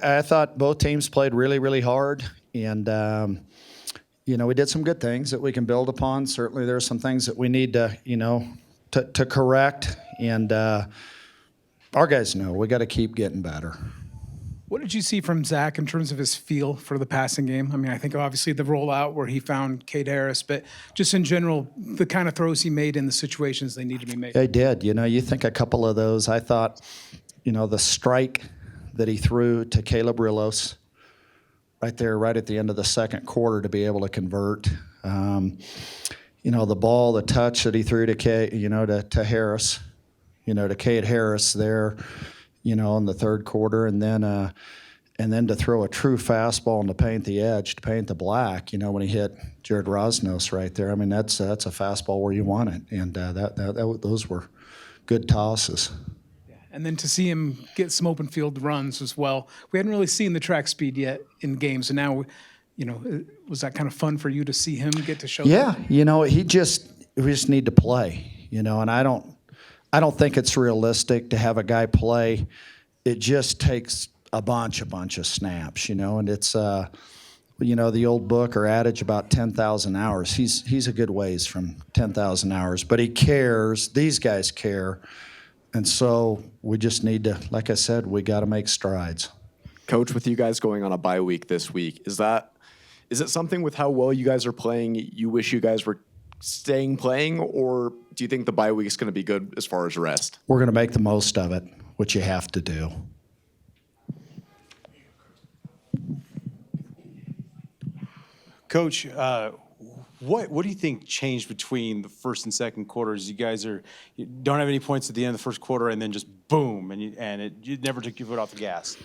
I thought both teams played really, really hard, and we did some good things that we can build upon. Certainly, there are some things that we need to, to correct, and our guys know we got to keep getting better. What did you see from Zach in terms of his feel for the passing game? I mean, I think obviously the rollout where he found Cade Harris, but just in general, the kind of throws he made in the situations they need to be made. He did. You think a couple of those. I thought, the strike that he threw to Caleb Rillos right there, right at the end of the second quarter to be able to convert. The ball, the touch that he threw to to Harris, to Cade Harris there, in the third quarter, and then to throw a true fastball and to paint the edge, to paint the black, when he hit Jared Rosnos right there. I mean, that's a fastball where you want it, and those were good tosses. And then to see him get some open field runs as well. We hadn't really seen the track speed yet in games, and now, was that kind of fun for you to see him get to show? Yeah, we just need to play, and I don't think it's realistic to have a guy play. It just takes a bunch of snaps, and it's the old book or adage about 10,000 hours. He's a good ways from 10,000 hours, but he cares. These guys care. And so we just need to, like I said, we got to make strides. Coach, with you guys going on a bye week this week, is it something with how well you guys are playing you wish you guys were playing, or do you think the bye week is going to be good as far as rest? We're going to make the most of it, which you have to do. Coach, what do you think changed between the first and second quarters? You guys don't have any points at the end of the first quarter, and then just boom, and you never took your foot off the gas.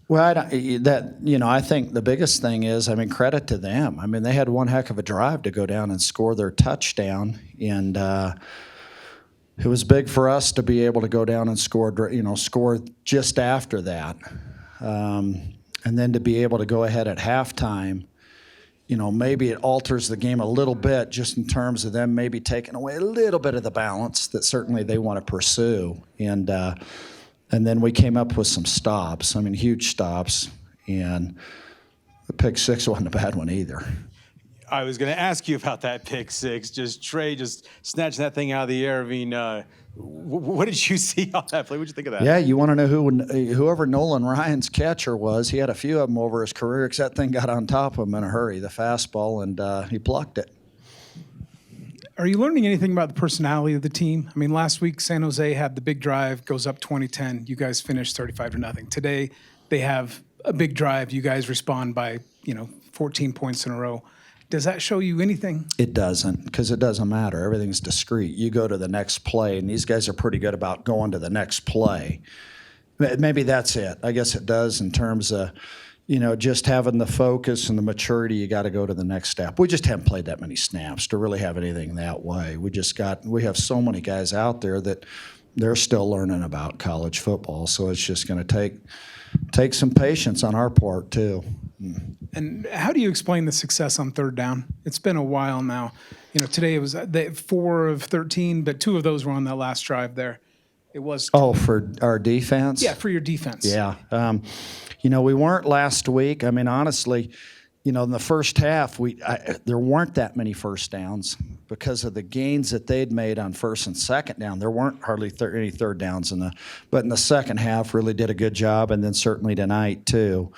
Well, I think the biggest thing is, credit to them. They had one heck of a drive to go down and score their touchdown, and it was big for us to be able to go down and score just after that, and then to be able to go ahead at halftime. Maybe it alters the game a little bit just in terms of them maybe taking away a little bit of the balance that certainly they want to pursue. And then we came up with some stops, huge stops, and the pick six wasn't a bad one either. I was going to ask you about that pick six. Trey snatching that thing out of the air. What did you see on that play? What did you think of that? Yeah, you want to know whoever Nolan Ryan's catcher was, he had a few of them over his career because that thing got on top of him in a hurry, the fastball, and he plucked it. Are you learning anything about the personality of the team? Last week San Jose had the big drive, goes up 20-10. You guys finished 35-0. Today they have a big drive. You guys respond by 14 points in a row. Does that show you anything? It doesn't, because it doesn't matter. Everything's discrete. You go to the next play, and these guys are pretty good about going to the next play. Maybe that's it. I guess it does in terms of, just having the focus and the maturity. You got to go to the next step. We just haven't played that many snaps to really have anything that way. We have so many guys out there that they're still learning about college football, so it's just going to take some patience on our part too. And how do you explain the success on third down? It's been a while now. Today it was 4 of 13, but 2 of those were on that last drive there. It was. Oh, for our defense? Yeah, for your defense. Yeah. We weren't last week. Honestly, in the first half, there weren't that many first downs because of the gains that they'd made on first and second down. There weren't hardly any third downs but in the second half, really did a good job, and then certainly tonight too.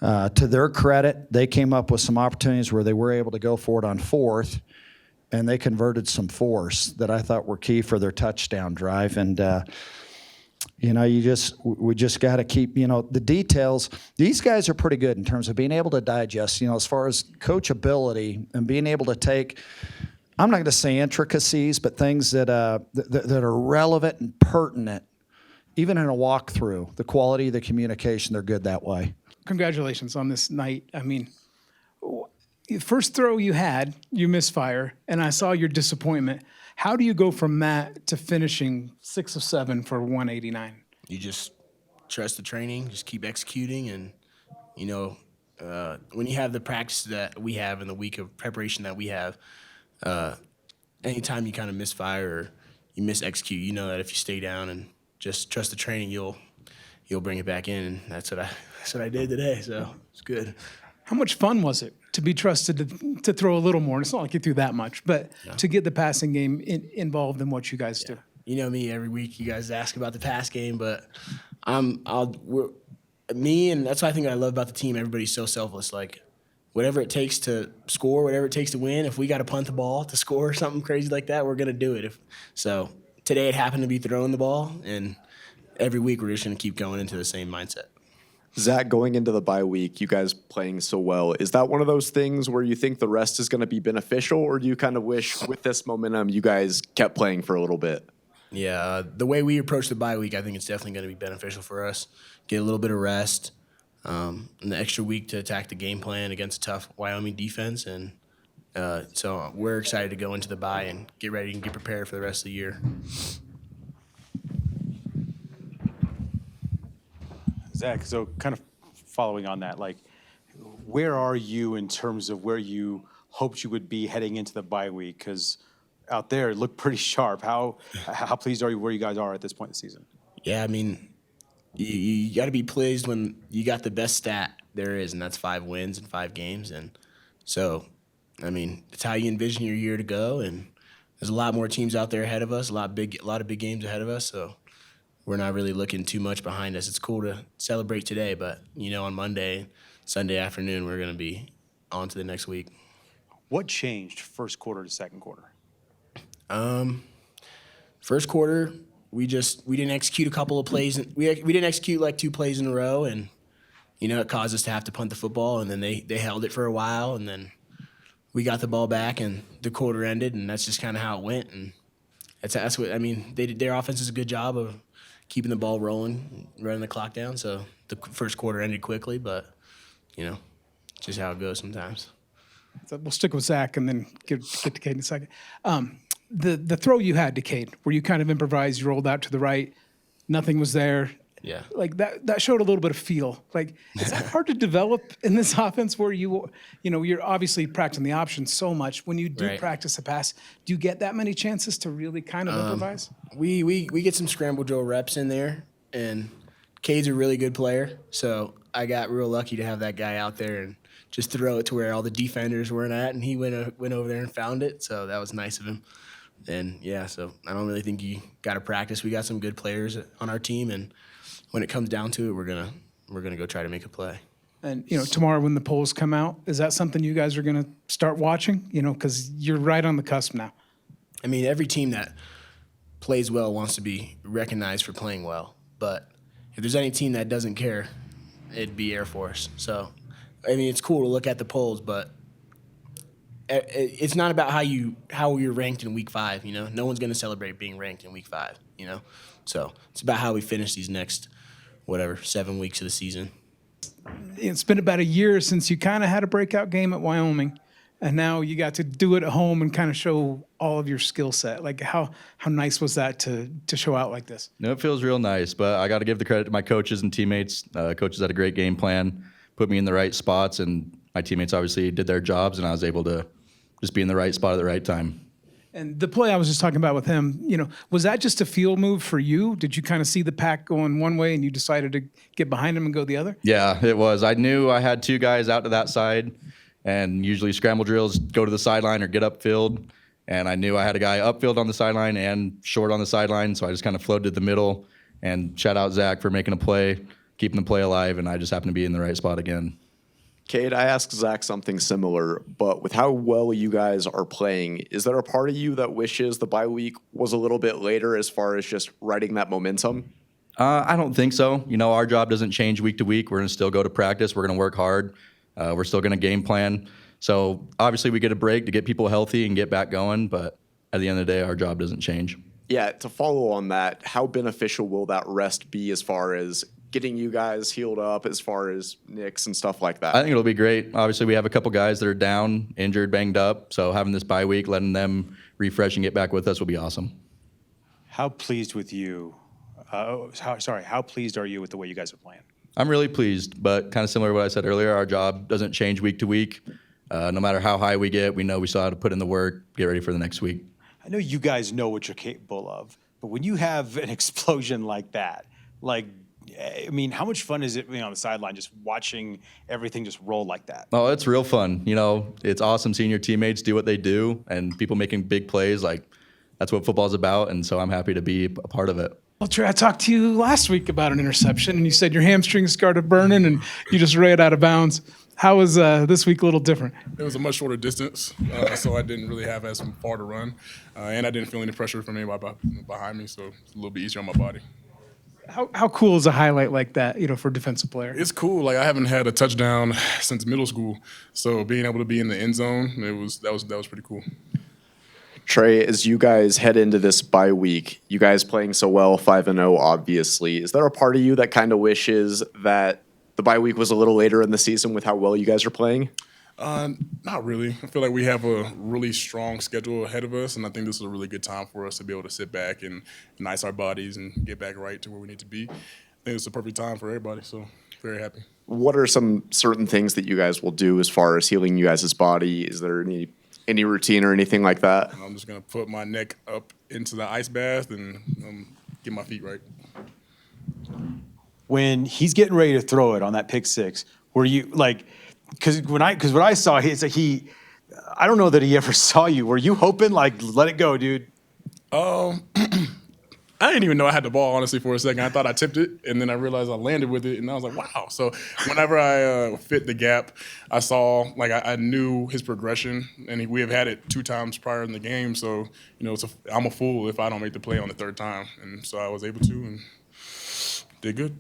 To their credit, they came up with some opportunities where they were able to go for it on fourth, and they converted some fours that I thought were key for their touchdown drive. And we just got to keep the details. These guys are pretty good in terms of being able to digest. As far as coachability and being able to take, I'm not going to say intricacies, but things that are relevant and pertinent, even in a walkthrough. The quality of the communication, they're good that way. Congratulations on this night. First throw you had, you misfire, and I saw your disappointment. How do you go from that to finishing 6 of 7 for 189? You just trust the training, just keep executing, and, when you have the practice that we have and the week of preparation that we have, anytime you kind of misfire or you mis-execute, that if you stay down and just trust the training, you'll he'll bring it back in, and that's what I did today. So it's good. How much fun was it to be trusted to throw a little more? And it's not like you threw that much, but to get the passing game involved in what you guys do. You know me, every week you guys ask about the pass game, but and that's what I think I love about the team. Everybody's so selfless. Like, whatever it takes to score, whatever it takes to win, if we got to punt the ball to score something crazy like that, we're going to do it. So today it happened to be throwing the ball, and every week we're just going to keep going into the same mindset. Zach, going into the bye week, you guys playing so well, is that one of those things where you think the rest is going to be beneficial, or do you kind of wish with this momentum you guys kept playing for a little bit? Yeah, the way we approach the bye week, I think it's definitely going to be beneficial for us. Get a little bit of rest, and the extra week to attack the game plan against a tough Wyoming defense. And so we're excited to go into the bye and get ready and get prepared for the rest of the year. Zach, so kind of following on that, like, where are you in terms of where you hoped you would be heading into the bye week? Because out there, it looked pretty sharp. How pleased are you where you guys are at this point in the season? Yeah, I mean, you got to be pleased when you got the best stat there is, and that's 5 wins in 5 games. And so, I mean, it's how you envision your year to go. And there's a lot more teams out there ahead of us, a lot of big games ahead of us. So we're not really looking too much behind us. It's cool to celebrate today, but, on Monday, Sunday afternoon, we're going to be on to the next week. What changed first quarter to second quarter? First quarter, we didn't execute a couple of plays. We didn't execute like 2 plays in a row, and it caused us to have to punt the football. And then they held it for a while, and then we got the ball back, and the quarter ended, and that's just kind of how it went. And that's what I mean. Their offense does a good job of keeping the ball rolling, running the clock down. So the first quarter ended quickly, but just how it goes sometimes. So we'll stick with Zach and then get to Cade in a second. The throw you had to Cade, where you kind of improvised, you rolled out to the right, nothing was there. Yeah. Like that showed a little bit of feel. Like, is that hard to develop in this offense where you're obviously practicing the options so much. When you do Right. practice a pass, do you get that many chances to really kind of improvise? We get some scramble drill reps in there, and Cade's a really good player, so I got real lucky to have that guy out there and just throw it to where all the defenders weren't at, and he went over there and found it, so that was nice of him. And, yeah, so I don't really think you got to practice. We got some good players on our team, and when it comes down to it, we're gonna go try to make a play. And, tomorrow when the polls come out, is that something you guys are going to start watching? Because you're right on the cusp now. I mean, every team that plays well wants to be recognized for playing well, but if there's any team that doesn't care, it'd be Air Force. So, I mean, it's cool to look at the polls, but it's not about how you're ranked in week 5. No one's going to celebrate being ranked in week 5. So it's about how we finish these next 7 weeks of the season. It's been about a year since you kind of had a breakout game at Wyoming, and now you got to do it at home and kind of show all of your skill set. Like, how nice was that to show out like this? No, it feels real nice, but I got to give the credit to my coaches and teammates. Coaches had a great game plan, put me in the right spots, and my teammates obviously did their jobs, and I was able to just be in the right spot at the right time. And the play I was just talking about with him, was that just a field move for you? Did you kind of see the pack going one way and you decided to get behind him and go the other? Yeah, it was. I knew I had 2 guys out to that side, and usually scramble drills go to the sideline or get upfield. And I knew I had a guy upfield on the sideline and short on the sideline, so I just kind of floated the middle. And shout out Zach for making a play, keeping the play alive, and I just happened to be in the right spot again. Cade, I asked Zach something similar, but with how well you guys are playing, is there a part of you that wishes the bye week was a little bit later as far as just riding that momentum? I don't think so. Our job doesn't change week to week. We're going to still go to practice. We're going to work hard. We're still going to game plan. So obviously we get a break to get people healthy and get back going, but at the end of the day, our job doesn't change. Yeah, to follow on that, how beneficial will that rest be as far as getting you guys healed up, as far as nicks and stuff like that? I think it'll be great. Obviously, we have a couple guys that are down, injured, banged up. So having this bye week, letting them refresh and get back with us will be awesome. How pleased with you? How pleased are you with the way you guys are playing? I'm really pleased, but kind of similar to what I said earlier, our job doesn't change week to week. No matter how high we get, we know we still have to put in the work, get ready for the next week. I know you guys know what you're capable of, but when you have an explosion like that, like I mean, how much fun is it being on the sideline, just watching everything just roll like that? Oh, it's real fun. It's awesome seeing your teammates do what they do and people making big plays. Like, that's what football's about, and so I'm happy to be a part of it. Well, Trey, I talked to you last week about an interception, and you said your hamstrings started burning, and you just ran out of bounds. How was this week a little different? It was a much shorter distance, so I didn't really have as far to run, and I didn't feel any pressure from anybody behind me, so it's a little bit easier on my body. How cool is a highlight like that, for a defensive player? It's cool. Like, I haven't had a touchdown since middle school, so being able to be in the end zone, that was pretty cool. Trey, as you guys head into this bye week, you guys playing so well, 5-0, obviously, is there a part of you that kind of wishes that the bye week was a little later in the season with how well you guys are playing? Not really. I feel like we have a really strong schedule ahead of us, and I think this is a really good time for us to be able to sit back and ice our bodies and get back right to where we need to be. I think it's a perfect time for everybody, so very happy. What are some certain things that you guys will do as far as healing you guys' body? Is there any routine or anything like that? I'm just going to put my neck up into the ice bath and get my feet right. When he's getting ready to throw it on that pick six, were you like, because what I saw, I don't know that he ever saw you. Were you hoping like, let it go, dude? I didn't even know I had the ball, honestly, for a second. I thought I tipped it, and then I realized I landed with it, and I was like, wow. So whenever I fit the gap, I saw, like, I knew his progression, and we have had it 2 times prior in the game. So, I'm a fool if I don't make the play on the 3rd time. And so I was able to and did good.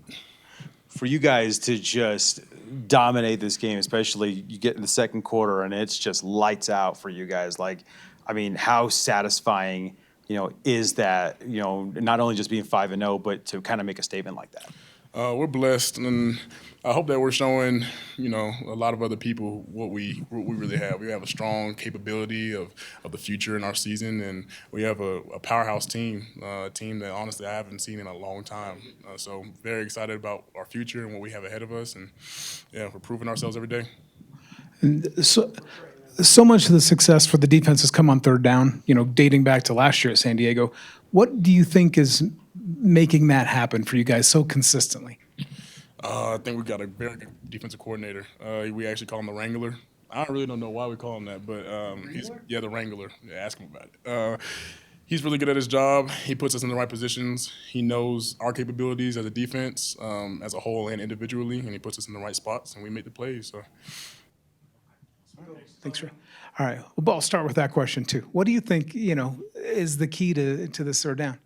For you guys to just dominate this game, especially you get in the second quarter and it's just lights out for you guys. Like, I mean, how satisfying is that, not only just being 5-0, but to kind of make a statement like that? We're blessed, and I hope that we're showing, a lot of other people what we really have. We have a strong capability of the future in our season, and we have a powerhouse team, a team that honestly I haven't seen in a long time. So very excited about our future and what we have ahead of us, and we're proving ourselves every day. And so much of the success for the defense has come on 3rd down, dating back to last year at San Diego. What do you think is making that happen for you guys so consistently? I think we got a very good defensive coordinator. We actually call him the Wrangler. I really don't know why we call him that, but he's the Wrangler. Yeah, ask him about it. He's really good at his job. He puts us in the right positions. He knows our capabilities as a defense, as a whole and individually, and he puts us in the right spots, and we make the plays. So. Thanks, Ray. All right. Well, I'll start with that question too. What do you think, is the key to this 3rd down?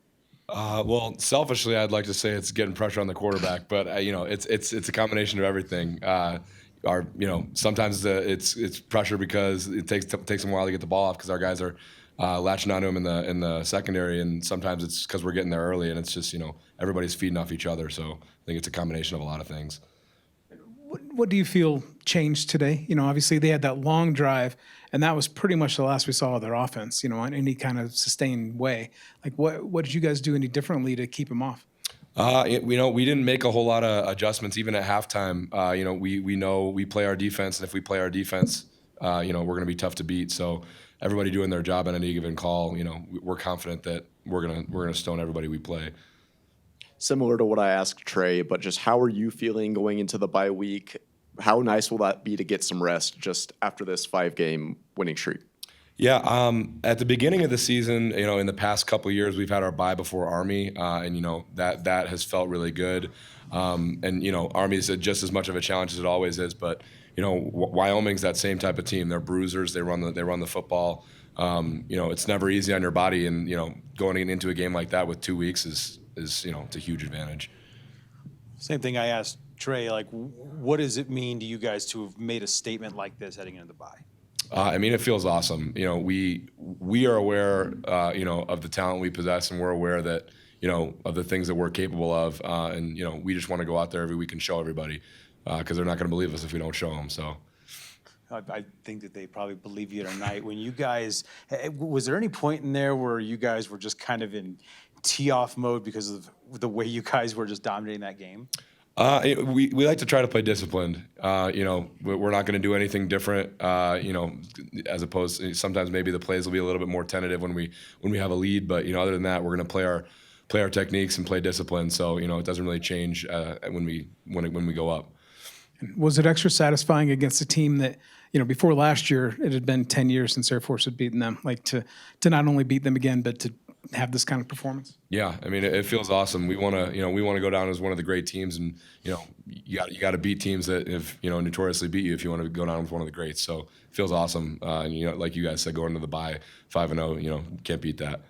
Well, selfishly, I'd like to say it's getting pressure on the quarterback, but it's a combination of everything. Sometimes it's pressure because it takes them a while to get the ball off because our guys are latching onto him in the secondary, and sometimes it's because we're getting there early, and it's just everybody's feeding off each other. So I think it's a combination of a lot of things. What do you feel changed today? Obviously they had that long drive, and that was pretty much the last we saw of their offense, in any kind of sustained way. Like, what did you guys do any differently to keep them off? We didn't make a whole lot of adjustments even at halftime. We know we play our defense, and if we play our defense, we're going to be tough to beat. So everybody doing their job on any given call, we're confident that we're gonna stone everybody we play. Similar to what I asked Trey, but just how are you feeling going into the bye week? How nice will that be to get some rest just after this 5-game winning streak? Yeah, at the beginning of the season, in the past couple of years, we've had our bye before Army, and that has felt really good. Army is just as much of a challenge as it always is, but Wyoming's that same type of team. They're bruisers. They run the football. It's never easy on your body, and going into a game like that with 2 weeks is it's a huge advantage. Same thing I asked Trey, like, what does it mean to you guys to have made a statement like this heading into the bye? It feels awesome. We are aware, of the talent we possess, and we're aware that, of the things that we're capable of, and we just want to go out there every week and show everybody, because they're not going to believe us if we don't show them. So. I think that they probably believe you tonight. When you guys, was there any point in there where you guys were just kind of in tee-off mode because of the way you guys were just dominating that game? We like to try to play disciplined. We're not going to do anything different. As opposed to sometimes maybe the plays will be a little bit more tentative when we have a lead. But other than that, we're going to play our techniques and play discipline. So it doesn't really change when we go up. Was it extra satisfying against a team that, before last year, it had been 10 years since Air Force had beaten them, like to not only beat them again, but to have this kind of performance? Yeah, I mean, it feels awesome. We want to go down as one of the great teams, and you got to beat teams that have notoriously beat you if you want to go down with one of the greats. So it feels awesome. Like you guys said, going to the bye 5-0, can't beat that.